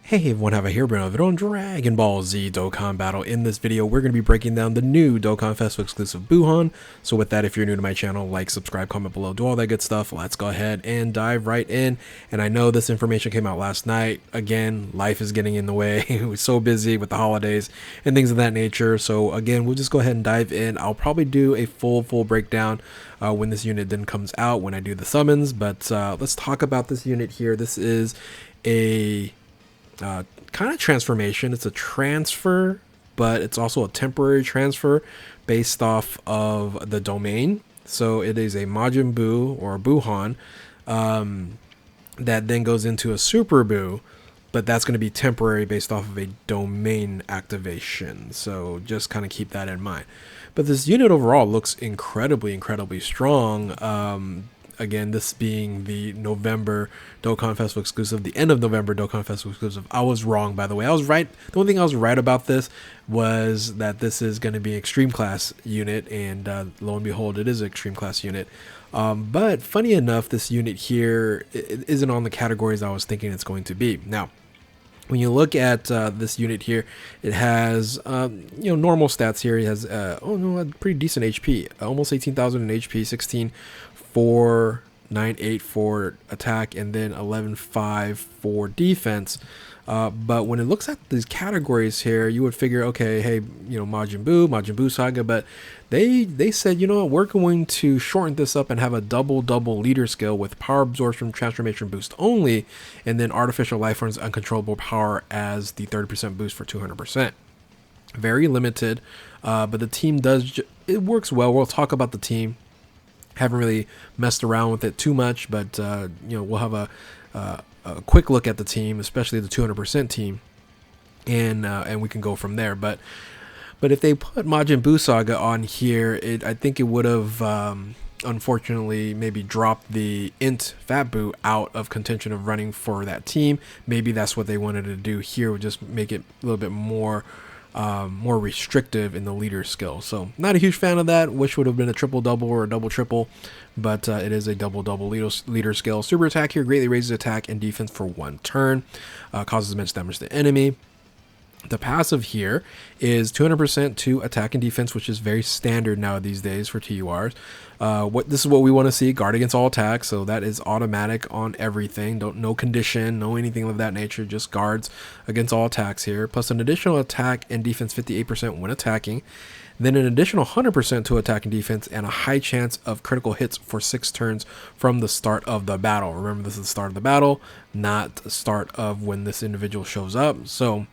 Hey everyone, have a here been over on Dragon Ball Z Dokkan Battle. In this video, we're going to be breaking down the new Dokkan Festival exclusive Buuhan. So with that, if you're new to my channel, like, subscribe, comment below, do all that good stuff. Let's go ahead and dive right in. And I know this information came out last night. Again, life is getting in the way. We're so busy with the holidays and things of that nature. So again, we'll just go ahead and dive in. I'll probably do a full breakdown when this unit then comes out, when I do the summons. But let's talk about this unit here. This is a kind of transformation. It's a transfer, but it's also a temporary transfer based off of the domain. So it is a Majin Buu or Buuhan that then goes into a Super Buu, but that's going to be temporary based off of a domain activation. So just kind of keep that in mind. But this unit overall looks incredibly strong. Again, this being the November Dokkan Festival exclusive, the end of November Dokkan Festival exclusive. I was wrong, by the way. I was right. The only thing I was right about this was that this is going to be an extreme class unit, and lo and behold, it is an extreme class unit. But funny enough, this unit here isn't on the categories I was thinking it's going to be. Now, when you look at this unit here, it has normal stats here. It has a pretty decent HP, almost 18,000 in HP, 16,498 for attack, and then 11,500 for defense. But when it looks at these categories here, you would figure, okay, hey, Majin Buu Saga, but they said, you know what, we're going to shorten this up and have a double leader skill with power absorption transformation boost only, and then artificial life forms uncontrollable power as the 30% boost for 200%. Very limited, but the team it works well. We'll talk about the team. Haven't really messed around with it too much, but we'll have a quick look at the team, especially the 200% team, and we can go from there. But if they put Majin Buu Saga on here, I think it would have unfortunately maybe dropped the Int Fat Buu out of contention of running for that team. Maybe that's what they wanted to do here, would just make it a little bit more restrictive in the leader skill. So not a huge fan of that. Wish would have been a triple-double or a double-triple, but it is a double leader skill. Super attack here greatly raises attack and defense for 1 turn, causes immense damage to the enemy. The passive here is 200% to attack and defense, which is very standard now these days for TURs. This is what we want to see: guard against all attacks. So that is automatic on everything. No condition, no anything of that nature. Just guards against all attacks here. Plus an additional attack and defense 58% when attacking. Then an additional 100% to attack and defense, and a high chance of critical hits for 6 turns from the start of the battle. Remember, this is the start of the battle, not the start of when this individual shows up. So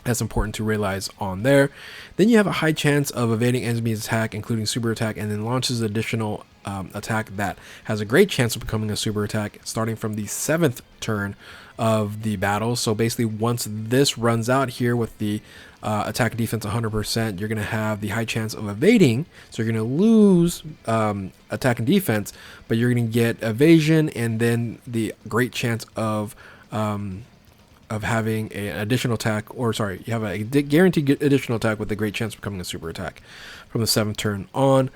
that's important to realize on there. Then you have a high chance of evading enemies' attack, including super attack, and then launches additional attack that has a great chance of becoming a super attack starting from the 7th turn of the battle. So basically, once this runs out here with the attack and defense 100%, you're going to have the high chance of evading. So you're going to lose attack and defense, but you're going to get evasion, and then the great chance of having an additional attack, or sorry, you have a guaranteed additional attack with a great chance of becoming a super attack from the 7th turn on.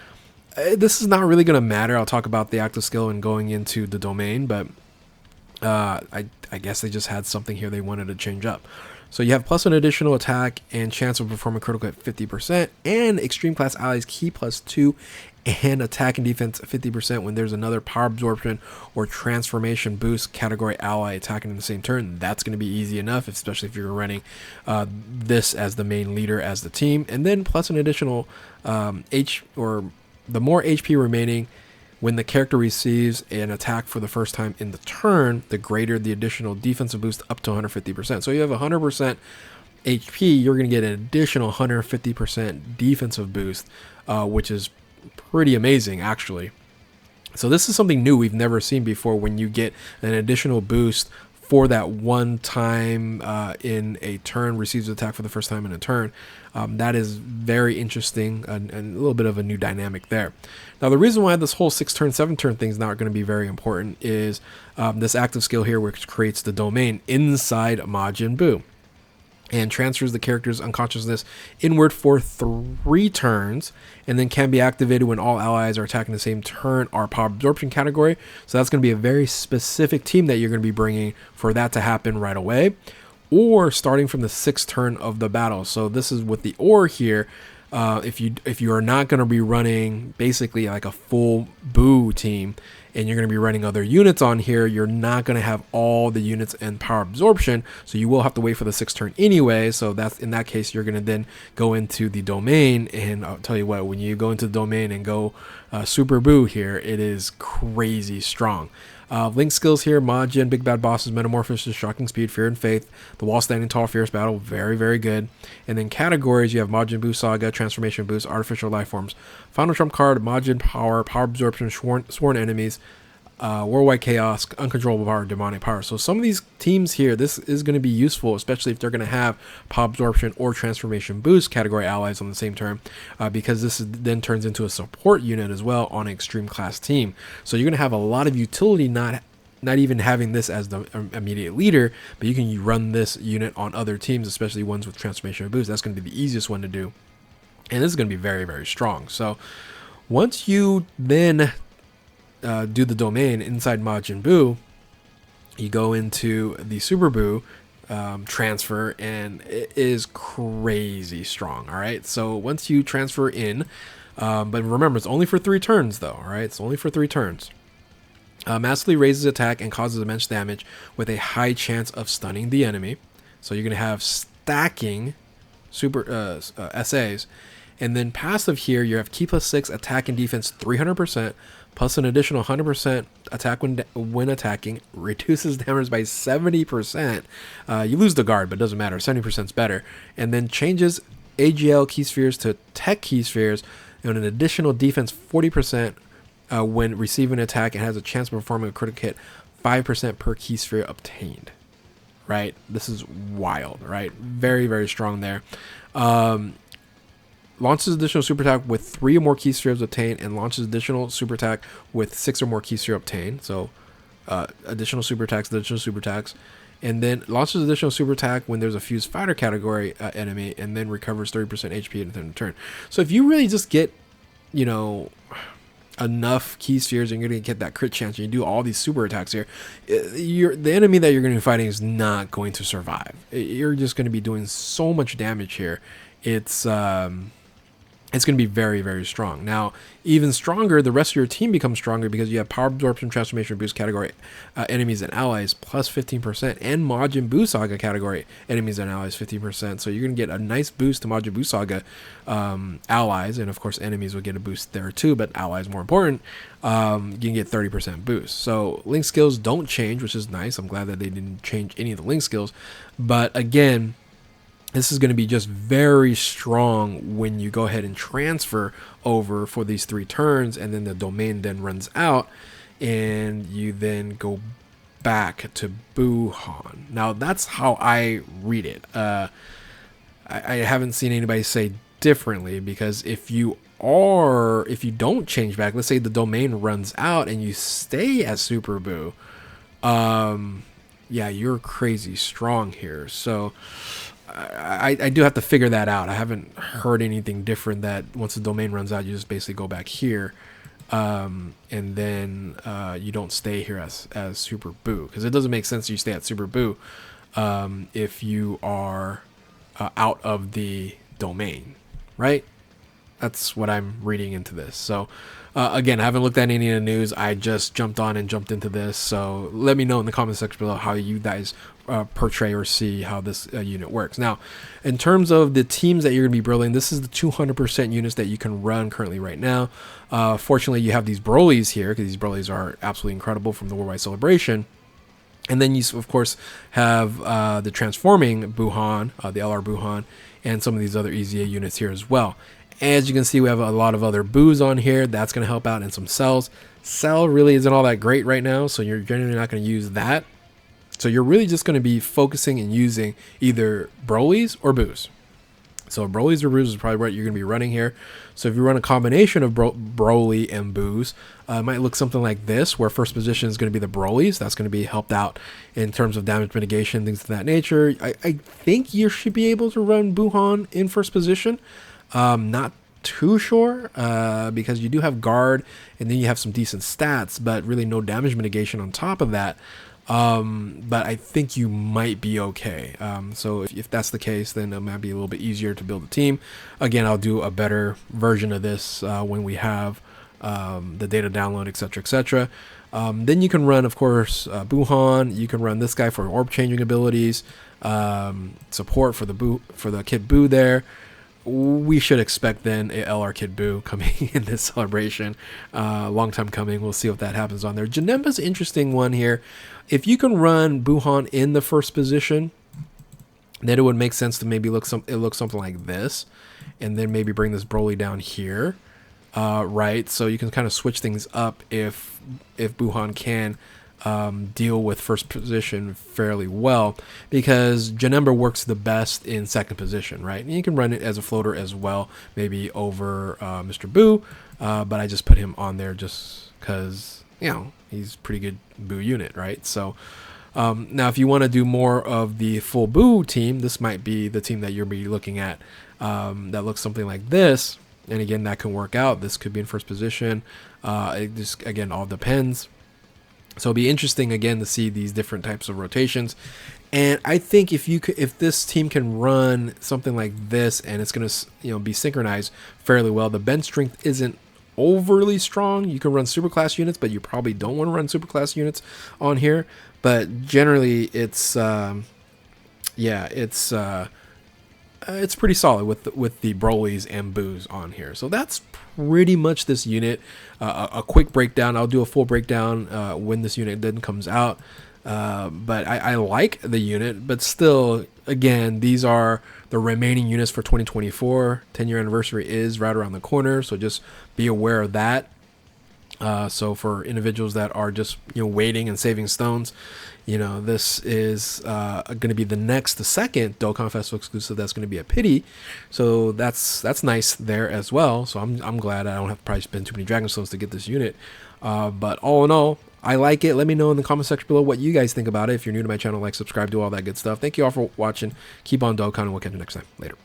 This is not really going to matter. I'll talk about the active skill and going into the domain, but I guess they just had something here they wanted to change up. So you have plus an additional attack and chance of performing critical at 50%, and extreme class allies key +2 and attack and defense 50% when there's another power absorption or transformation boost category ally attacking in the same turn. That's going to be easy enough, especially if you're running this as the main leader as the team. And then plus an additional the more HP remaining when the character receives an attack for the first time in the turn, the greater the additional defensive boost up to 150%. So you have 100% HP, you're going to get an additional 150% defensive boost, which is pretty amazing, actually. So this is something new we've never seen before, when you get an additional boost for that one time in a turn, receives an attack for the first time in a turn. That is very interesting, and a little bit of a new dynamic there. Now, the reason why this whole 6-turn, 7-turn thing is not going to be very important is this active skill here, which creates the domain inside Majin Buu and transfers the character's unconsciousness inward for 3 turns, and then can be activated when all allies are attacking the same turn or power absorption category. So that's going to be a very specific team that you're going to be bringing for that to happen right away. or starting from the 6th turn of the battle. So this is with the or here. If you are not going to be running basically like a full Buu team, and you're going to be running other units on here, you're not going to have all the units in power absorption, so you will have to wait for the 6th turn anyway. So that's, in that case, you're going to then go into the domain, and I'll tell you what, when you go into the domain and go Super Buu here, it is crazy strong. Link skills here: Majin, Big Bad Bosses, Metamorphosis, Shocking Speed, Fear and Faith, The Wall Standing Tall, Fierce Battle, very, very good. And then categories, you have Majin Buu Saga, Transformation Boost, Artificial Life Forms, Final Trump card, Majin Power, Power Absorption, Sworn Enemies, Worldwide Chaos, Uncontrollable Power, Demonic Power. So some of these teams here, this is going to be useful, especially if they're going to have Power Absorption or Transformation Boost category allies on the same turn, because this then turns into a support unit as well on an extreme class team. So you're going to have a lot of utility, not even having this as the immediate leader, but you can run this unit on other teams, especially ones with Transformation Boost. That's going to be the easiest one to do, and this is going to be very, very strong. So once you then do the domain inside Majin Buu, you go into the Super Buu transfer, and it is crazy strong. All right, so once you transfer in, but remember, it's only for 3 turns though. All right, it's only for 3 turns. Massively raises attack and causes immense damage with a high chance of stunning the enemy. So you're going to have stacking super SAs. And then passive here, you have Ki +6, attack and defense 300%, plus an additional 100% attack when attacking, reduces damage by 70%. You lose the guard, but it doesn't matter. 70% is better. And then changes AGL key spheres to tech key spheres, and an additional defense 40% when receiving an attack, and has a chance of performing a critical hit 5% per key sphere obtained. Right? This is wild, right? Very, very strong there. Launches additional super attack with 3 or more key spheres obtained, and launches additional super attack with 6 or more key spheres obtained. So additional super attacks, and then launches additional super attack when there's a fused fighter category enemy, and then recovers 30% HP at the end of the turn. So if you really just get, enough key spheres, and you're going to get that crit chance, and you do all these super attacks here, the enemy that you're going to be fighting is not going to survive. You're just going to be doing so much damage here. It's going to be very, very strong. Now, even stronger, the rest of your team becomes stronger because you have Power Absorption, Transformation Boost category enemies and allies plus 15%, and Majin Buu Saga category enemies and allies 15%. So you're going to get a nice boost to Majin Buu Saga allies, and of course enemies will get a boost there too, but allies more important. You can get 30% boost. So link skills don't change, which is nice. I'm glad that they didn't change any of the link skills. But again, this is going to be just very strong when you go ahead and transfer over for these 3 turns, and then the domain then runs out, and you then go back to Buuhan. Now, that's how I read it. I haven't seen anybody say differently, because if you don't change back, let's say the domain runs out and you stay at Super Buu, yeah, you're crazy strong here. So I do have to figure that out. I haven't heard anything different, that once the domain runs out, you just basically go back here, and then you don't stay here as Super Buu, because it doesn't make sense you stay at Super Buu if you are out of the domain, right? That's what I'm reading into this. So again, I haven't looked at any of the news. I just jumped into this. So let me know in the comment section below how you guys portray or see how this unit works. Now, in terms of the teams that you're going to be building, this is the 200% units that you can run currently right now. Fortunately, you have these Broly's here, because these Broly's are absolutely incredible from the Worldwide Celebration. And then you, of course, have the transforming Buhan, the LR Buhan, and some of these other EZA units here as well. As you can see, we have a lot of other Buus on here. That's going to help out, in some cells. Cell really isn't all that great right now, so you're generally not going to use that. So you're really just going to be focusing and using either Broly's or Buus. So Broly's or Buus is probably what you're going to be running here. So if you run a combination of Broly and Buus, it might look something like this, where first position is going to be the Broly's. That's going to be helped out in terms of damage mitigation, things of that nature. I think you should be able to run Buhan in first position. Not too sure, because you do have guard, and then you have some decent stats, but really no damage mitigation on top of that. But I think you might be okay. So if that's the case, then it might be a little bit easier to build a team. Again, I'll do a better version of this when we have the data download, etc., etc. Then you can run, of course, Buuhan. You can run this guy for orb changing abilities, support for the Kid Buu there. We should expect then a LR Kid Buu coming in this celebration. Long time coming. We'll see if that happens on there. Janemba's interesting one here. If you can run Buuhan in the first position, then it would make sense to maybe look something like this, and then maybe bring this Broly down here, right? So you can kind of switch things up if Buuhan can deal with first position fairly well, because Janemba works the best in second position, right? And you can run it as a floater as well, maybe over Mr. Buu, but I just put him on there just because, you know, he's a pretty good Buu unit, right? So now if you want to do more of the full Buu team, this might be the team that you'll be looking at, that looks something like this. And again, that can work out. This could be in first position. It just, again, all depends. So it'll be interesting again to see these different types of rotations. And I think if this team can run something like this, and it's going to be synchronized fairly well, the bench strength isn't overly strong. You can run superclass units, but you probably don't want to run superclass units on here. But generally, it's it's pretty solid with the Brolys and Boos on here. So that's pretty much this unit. A quick breakdown. I'll do a full breakdown when this unit then comes out. But I like the unit, but still, again, these are the remaining units for 2024. 10-year anniversary is right around the corner, so just be aware of that. So for individuals that are just waiting and saving stones, this is going to be the second Dokkan Festival exclusive. That's going to be a pity, so that's nice there as well. So I'm glad I don't have to probably spend too many Dragon Stones to get this unit. But all in all, I like it. Let me know in the comment section below what you guys think about it. If you're new to my channel, like, subscribe, do all that good stuff. Thank you all for watching. Keep on Dokkan, and we'll catch you next time. Later.